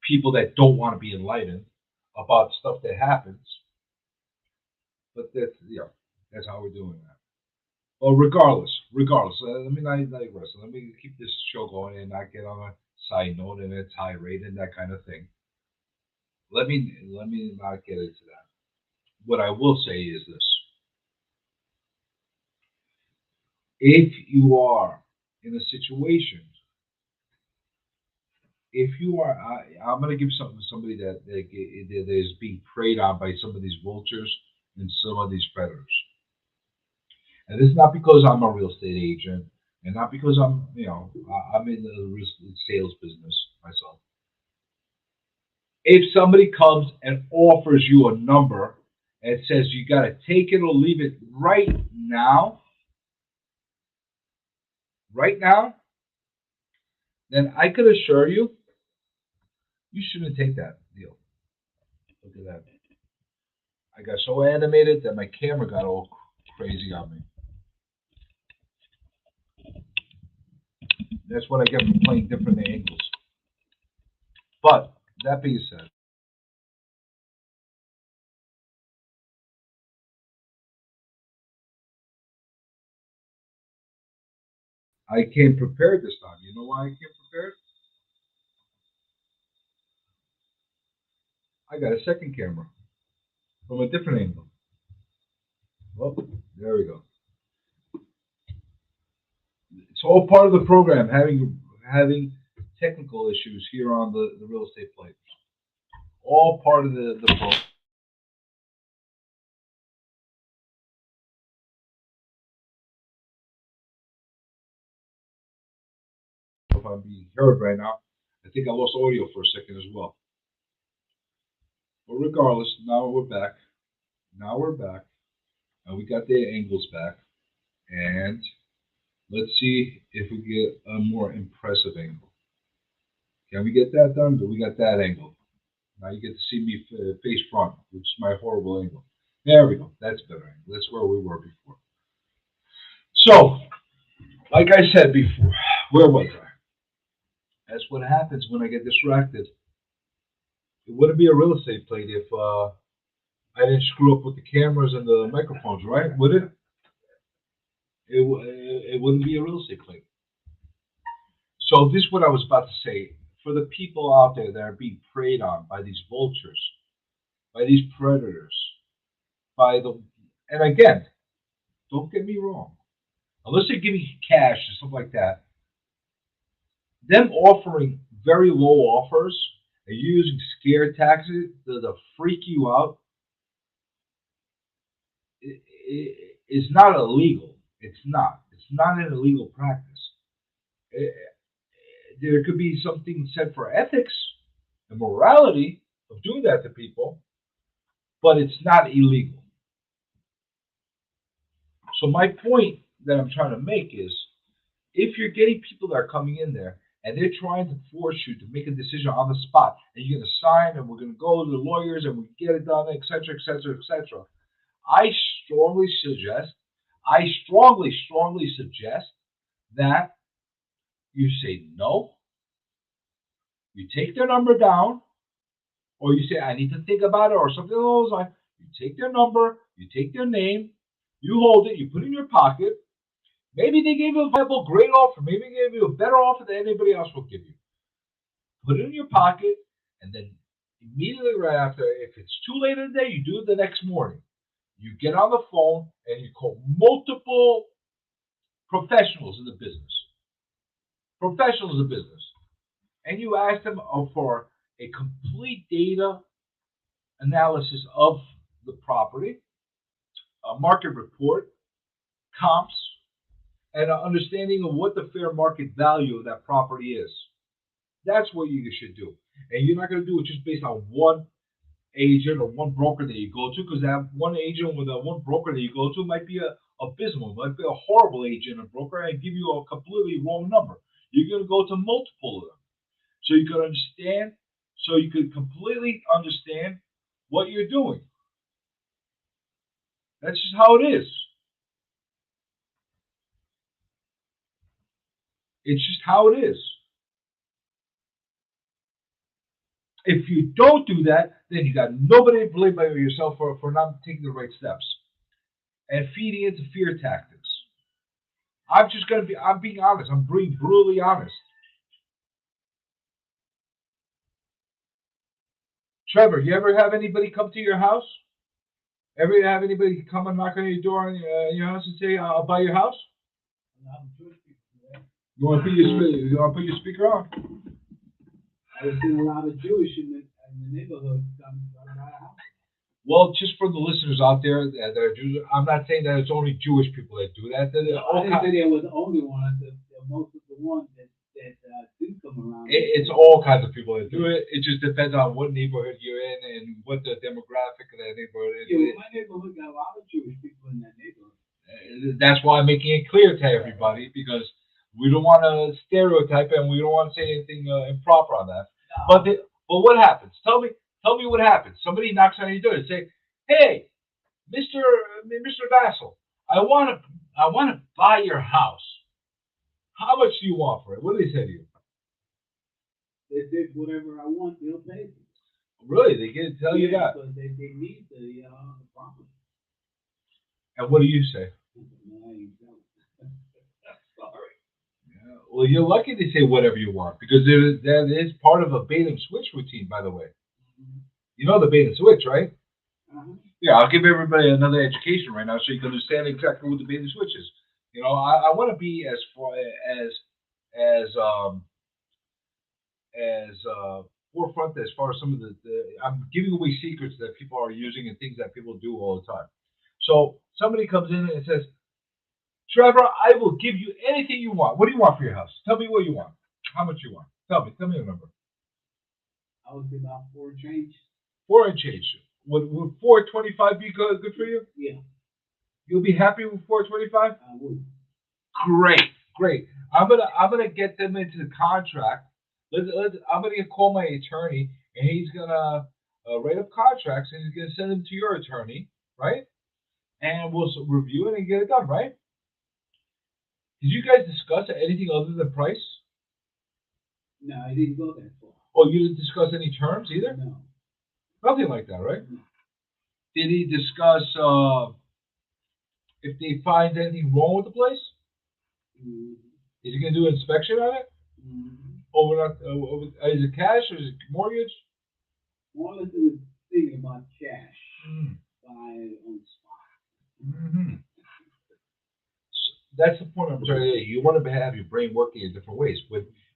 people that don't want to be enlightened about stuff that happens. But that's how we're doing that. Well, regardless, let me not digress. Let me keep this show going and not get on a side note and a tirade and that kind of thing. Let me not get into that. What I will say is this: if you are in a situation, if you are, I'm going to give something to somebody that is being preyed on by some of these vultures and some of these predators. And this is not because I'm a real estate agent, and not because I'm in the sales business myself. If somebody comes and offers you a number and says you got to take it or leave it right now, then I could assure you, you shouldn't take that deal. Look at that. I got so animated that my camera got all crazy on me. That's what I get from playing different angles. But that being said, I came prepared this time. You know why I came prepared? I got a second camera from a different angle. Well, there we go. It's all part of the program, having technical issues here on the real estate plate. All part of the program. if I'm being heard right now. I think I lost audio for a second as well. But regardless, now we're back. Now we're back. And we got the angles back. And let's see if we get a more impressive angle. Can we get that done? Do we got that angle? Now you get to see me face front, which is my horrible angle. There we go. That's better angle. That's where we were before. So, like I said before, where was I? That's what happens when I get distracted. It wouldn't be a real estate plate if I didn't screw up with the cameras and the microphones, right? Would it? It wouldn't be a real estate plate. So this is what I was about to say. For the people out there that are being preyed on by these vultures, by these predators, by the, and again, don't get me wrong, unless they give me cash and stuff like that, them offering very low offers and using scare tactics to freak you out is not illegal. It's not. It's not an illegal practice. There could be something said for ethics and morality of doing that to people, but it's not illegal. So my point that I'm trying to make is, if you're getting people that are coming in there and they're trying to force you to make a decision on the spot, and you're going to sign, and we're going to go to the lawyers, and we get it done, etc., etc., etc., I strongly suggest that you say no, you take their number down, or you say, I need to think about it, or something along those lines. You take their number, you take their name, you hold it, you put it in your pocket. Maybe they gave you a viable, great offer. Maybe they gave you a better offer than anybody else will give you. Put it in your pocket, and then immediately right after, if it's too late in the day, you do it the next morning. You get on the phone, and you call multiple professionals in the business. And you ask them for a complete data analysis of the property, a market report, comps, and an understanding of what the fair market value of that property is. That's what you should do. And you're not going to do it just based on one agent or one broker that you go to, because that one agent with that one broker that you go to might be abysmal, might be a horrible agent or broker and give you a completely wrong number. You're going to go to multiple of them. So you can completely understand what you're doing. That's just how it is. It's just how it is. If you don't do that, then you got nobody to blame but yourself for not taking the right steps and feeding into fear tactics. I'm being honest. I'm being brutally honest. Trevor, you ever have anybody come to your house? Ever have anybody come and knock on your door in your house and say, I'll buy your house? You want to put your speaker on? I've seen a lot of Jewish in the neighborhood come to my house. Well, just for the listeners out there that are Jews, I'm not saying that it's only Jewish people that do that. I didn't say there was the only one. Most of the ones that do come around. It's all kinds of people that do it. It just depends on what neighborhood you're in and what the demographic of that neighborhood is. Yeah, my neighborhood got a lot of Jewish people in that neighborhood. That's why I'm making it clear to everybody, because we don't want to stereotype and we don't want to say anything improper on that. No. But what happens? Tell me what happens. Somebody knocks on your door and say, "Hey, Mr. Vassal, I want to buy your house. How much do you want for it?" What do they say to you? They say whatever I want, they'll pay me. Really? They can tell you that? Because they need the property. And what do you say? Sorry. Yeah. Well, you're lucky they say whatever you want, because that is part of a bait and switch routine, by the way. Mm-hmm. You know the bait and switch, right? Uh-huh. Yeah, I'll give everybody another education right now so you can understand exactly what the bait and switch is. You know, I want to be as forefront as far as some of the I'm giving away secrets that people are using and things that people do all the time. So somebody comes in and says, "Trevor, I will give you anything you want. What do you want for your house? Tell me what you want." How much you want? Tell me a number. I would say about 4 change. 4 and change. Would 425 be good for you? Yeah, You'll be happy with 425? I would. Great, great. I'm gonna get them into the contract. I'm gonna call my attorney, and he's gonna write up contracts, and he's gonna send them to your attorney, right? And we'll review it and get it done, right? Did you guys discuss anything other than price? No, I didn't go that far. Oh, you didn't discuss any terms either? No. Nothing like that, right? No. Did he discuss if they find anything wrong with the place? Mm-hmm. Is he gonna do an inspection on it? Mm-hmm. Is it cash or is it mortgage? All I do is thinking about cash. Mm. Buy it on the spot. Mm-hmm. That's the point I'm trying to get. You want to have your brain working in different ways.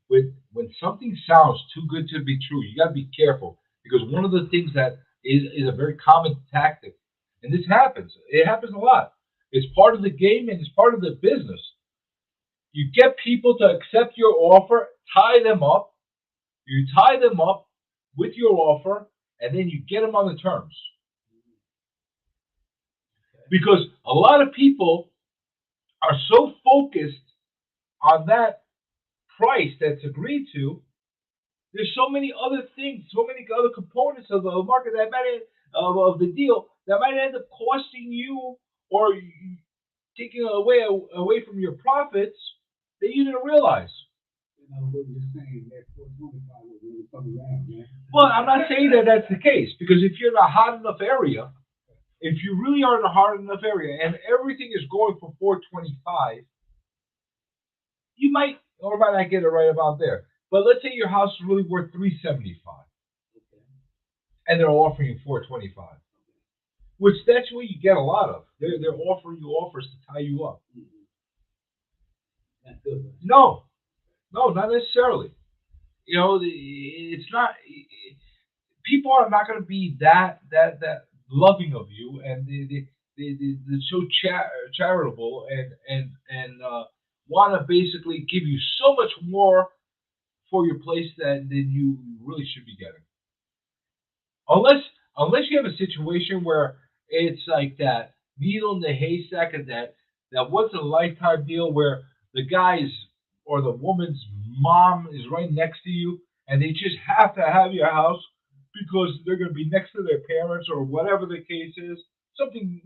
When something sounds too good to be true, you got to be careful because one of the things that is a very common tactic, and this happens. It happens a lot. It's part of the game and it's part of the business. You get people to accept your offer, tie them up. You tie them up with your offer, and then you get them on the terms. Because a lot of people are so focused on that price that's agreed to. There's so many other things, so many other components of the market that might of the deal that might end up costing you or taking away from your profits that you didn't realize. Well, I'm not saying that that's the case because if you're in a hot enough area, if you really are in a hot enough area and everything is going for 425, you might or might not get it right about there. But let's say your house is really worth 375, and they're offering you 425, which that's what you get a lot of. They're offering you offers to tie you up. That's good. No, not necessarily. You know, it's not. People are not going to be that loving of you, and they're so charitable and want to basically give you so much more for your place than you really should be getting. Unless you have a situation where it's like that needle in the haystack and that once in a lifetime deal where the guy's or the woman's mom is right next to you and they just have to have your house because they're going to be next to their parents or whatever the case is, something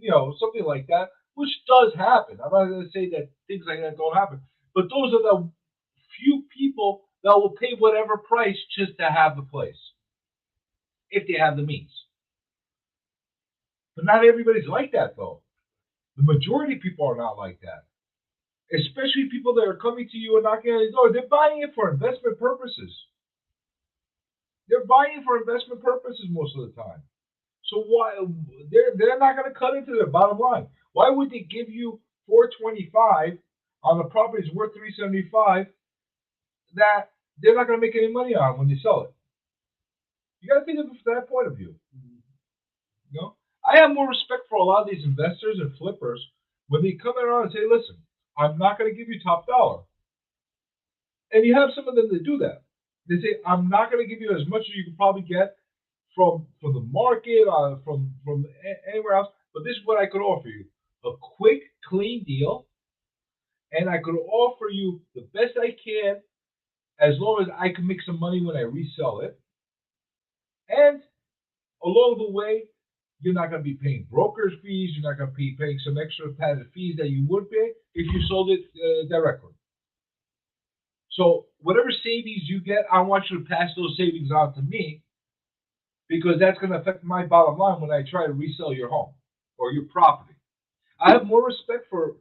like that, which does happen. I'm not going to say that things like that don't happen, but those are the few people that will pay whatever price just to have the place, if they have the means. But not everybody's like that, though. The majority of people are not like that. Especially people that are coming to you and knocking on your door. They're buying it for investment purposes. They're buying it for investment purposes most of the time. So why they're not going to cut into their bottom line? Why would they give you 425 on the property's worth 375 that they're not going to make any money on when they sell it? You got to think of it from that point of view. You know, I have more respect for a lot of these investors and flippers when they come around and say, "Listen, I'm not going to give you top dollar," and you have some of them that do that. They say, "I'm not going to give you as much as you can probably get from the market, from anywhere else, but this is what I could offer you: a quick, clean deal, and I could offer you the best I can, as long as I can make some money when I resell it, and along the way, you're not going to be paying broker's fees. You're not going to be paying some extra padded fees that you would pay if you sold it directly. So whatever savings you get, I want you to pass those savings on to me because that's going to affect my bottom line when I try to resell your home or your property." I have more respect for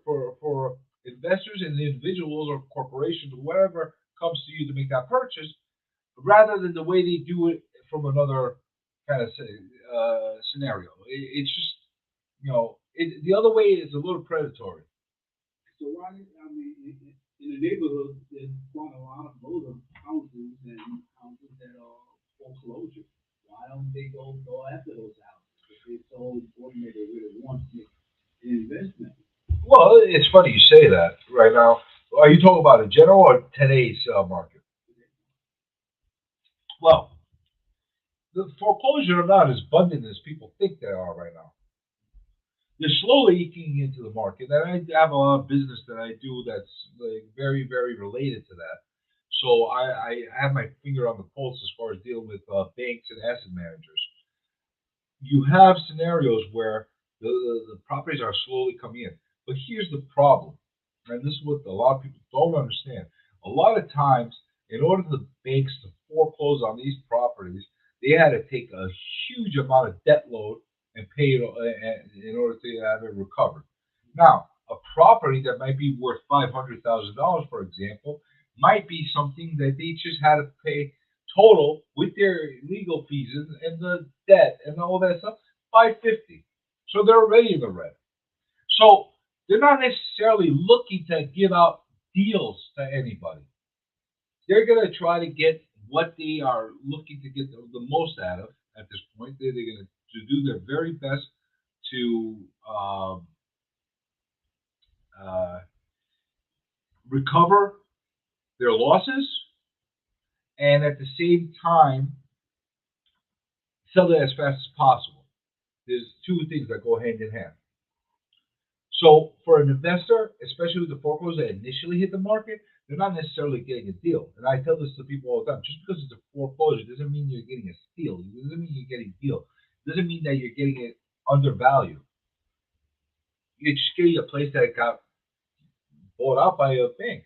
investors and individuals or corporations or whatever comes to you to make that purchase rather than the way they do it from another kind of scenario. It's just, the other way is a little predatory. So why? I mean, in the neighborhood, there's quite a lot of older houses and houses that are foreclosure. Why don't they go after those houses if they're so important that they really want to make an investment? Well, it's funny you say that right now. Are you talking about in general or today's market? Well, the foreclosures are not as abundant as people think they are right now. They're slowly eking into the market, and I have a lot of business that I do that's like very, very related to that. So I have my finger on the pulse as far as dealing with banks and asset managers. You have scenarios where the properties are slowly coming in, but here's the problem, and this is what a lot of people don't understand. A lot of times, in order for the banks to foreclose on these properties, they had to take a huge amount of debt load and pay it in order to have it recovered. Now, a property that might be worth $500,000, for example, might be something that they just had to pay total with their legal fees and the debt and all that stuff, 550. So they're already in the red. So they're not necessarily looking to give out deals to anybody. They're going to try to get what they are looking to get the most out of at this point. They're going to do their very best to uh, recover their losses and at the same time sell it as fast as possible. There's two things that go hand in hand. So for an investor, especially with the foreclosure that initially hit the market, they're not necessarily getting a deal. And I tell this to people all the time: just because it's a foreclosure doesn't mean you're getting a steal. It doesn't mean you're getting a deal. It doesn't mean that you're getting it undervalued. You're just getting a place that got bought out by a bank.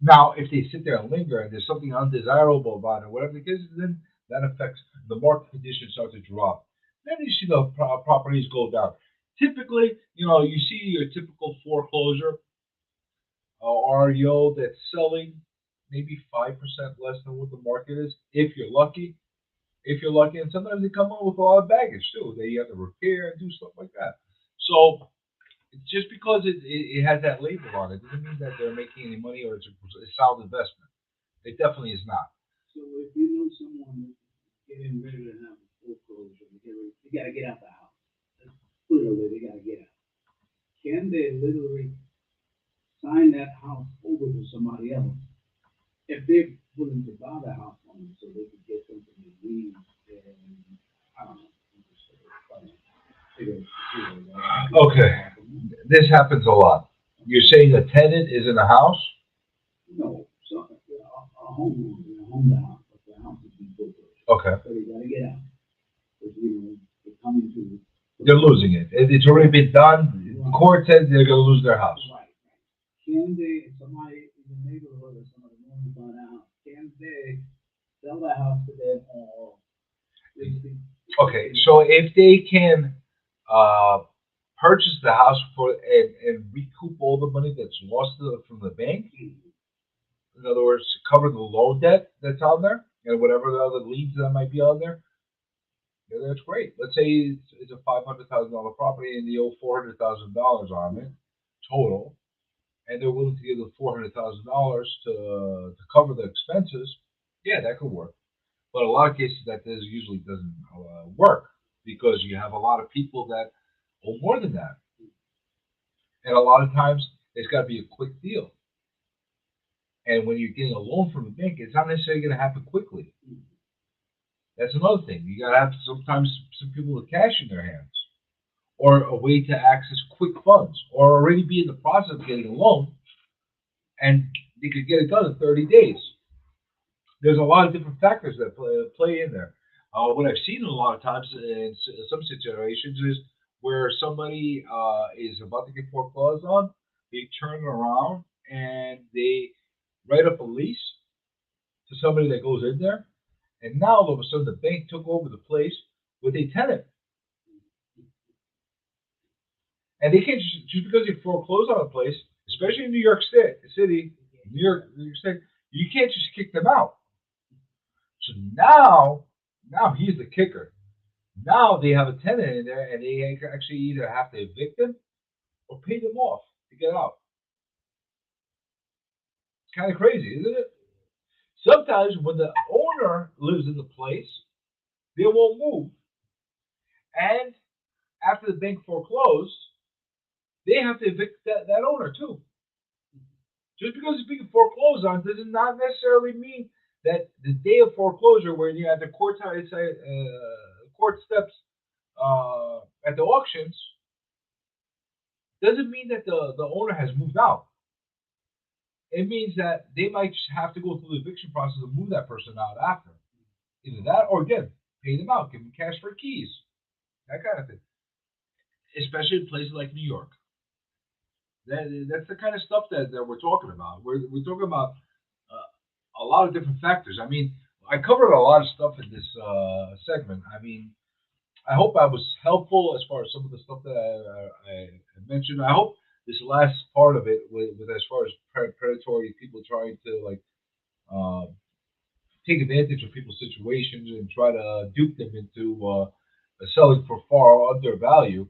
Now, if they sit there and linger and there's something undesirable about it, whatever the case is, then that affects the market conditions start to drop. Then you see the properties go down. Typically, you see your typical foreclosure REO that's selling maybe 5% less than what the market is, if you're lucky. If you're lucky, and sometimes they come up with a lot of baggage too. They have to repair and do stuff like that. So just because it has that label on it doesn't mean that they're making any money or it's a sound investment. It definitely is not. So if you know someone that's getting ready to have a foreclosure, they gotta get out the house. Let's put it away, they gotta get out. Can they literally sign that house over to somebody else if they're willing to buy the house from them so they can get something they need and I don't know, just figure it out. Okay, this happens a lot. You're saying a tenant is in a house? No, so a homeowner, they home the house, but the house is being built. Okay. So they gotta get out. Because, they're coming to. They're losing it. It's already been done. The court says they're going to lose their house. Right. Can they, if somebody in the neighborhood or somebody wants to buy the house, can they sell the house to them or? Okay, so if they can uh, purchase the house and recoup all the money that's lost from the bank, in other words, cover the loan debt that's on there and whatever the other liens that might be on there, yeah, that's great. Let's say it's a $500,000 property and they owe $400,000 on it total, and they're willing to give the $400,000 to cover the expenses. Yeah, that could work. But a lot of cases that this usually doesn't work because you have a lot of people that owe more than that, and a lot of times it's got to be a quick deal. And when you're getting a loan from a bank, it's not necessarily going to happen quickly. That's another thing. You got to have sometimes some people with cash in their hands, or a way to access quick funds, or already be in the process of getting a loan, and they could get it done in 30 days. There's a lot of different factors that play in there. What I've seen a lot of times in some situations is where somebody is about to get foreclosed on, they turn around and they write up a lease to somebody that goes in there, and now all of a sudden the bank took over the place with a tenant. And they can't just because they foreclose on a place, especially in New York City, New York State, you can't just kick them out. So now he's the kicker. Now they have a tenant in there, and they actually either have to evict them or pay them off to get out. It's kind of crazy, isn't it? Sometimes when the owner lives in the place, they won't move, and after the bank foreclosed, they have to evict that owner too. Just because it's being foreclosed on does not necessarily mean that the day of foreclosure, when you're at the court steps at the auctions, doesn't mean that the owner has moved out. It means that they might just have to go through the eviction process and move that person out after. Either that or again, pay them out, give them cash for keys, that kind of thing. Especially in places like New York. That's the kind of stuff that we're talking about. We're talking about a lot of different factors. I mean, I covered a lot of stuff in this segment. I mean, I hope I was helpful as far as some of the stuff that I mentioned. I hope this last part of it, with as far as predatory people trying to like uh, take advantage of people's situations and try to dupe them into selling for far under value,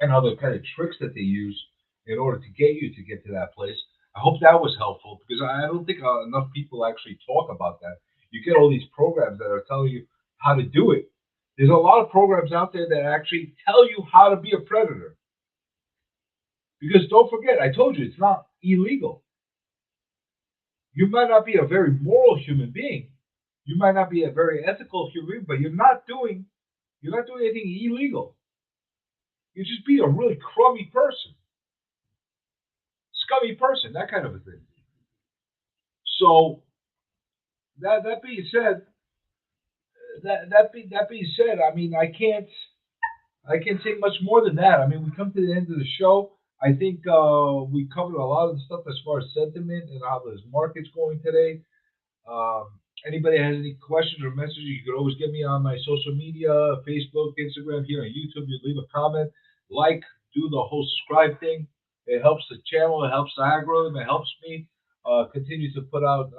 and other kind of tricks that they use in order to get you to get to that place. I hope that was helpful because I don't think enough people actually talk about that. You get all these programs that are telling you how to do it. There's a lot of programs out there that actually tell you how to be a predator. Because don't forget, I told you it's not illegal. You might not be a very moral human being. You might not be a very ethical human being, but you're not doing anything illegal. You're just being a really crummy person, scummy person, that kind of a thing. So that being said, that being said, I mean I can't say much more than that. I mean we come to the end of the show. I think we covered a lot of the stuff as far as sentiment and how this market's going today. Um, Anybody has any questions or messages, you could always get me on my social media, Facebook, Instagram, here on YouTube. You leave a comment, like, do the whole subscribe thing. It helps the channel, it helps the algorithm, it helps me continue to put out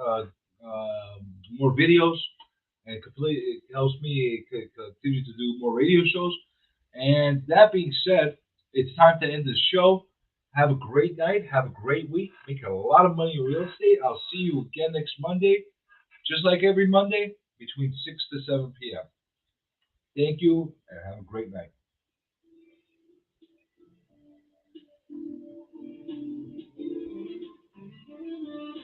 more videos, and it helps me continue to do more radio shows. And that being said, it's time to end the show. Have a great night. Have a great week. Make a lot of money in real estate. I'll see you again next Monday, just like every Monday, between 6 to 7 p.m. Thank you, and have a great night.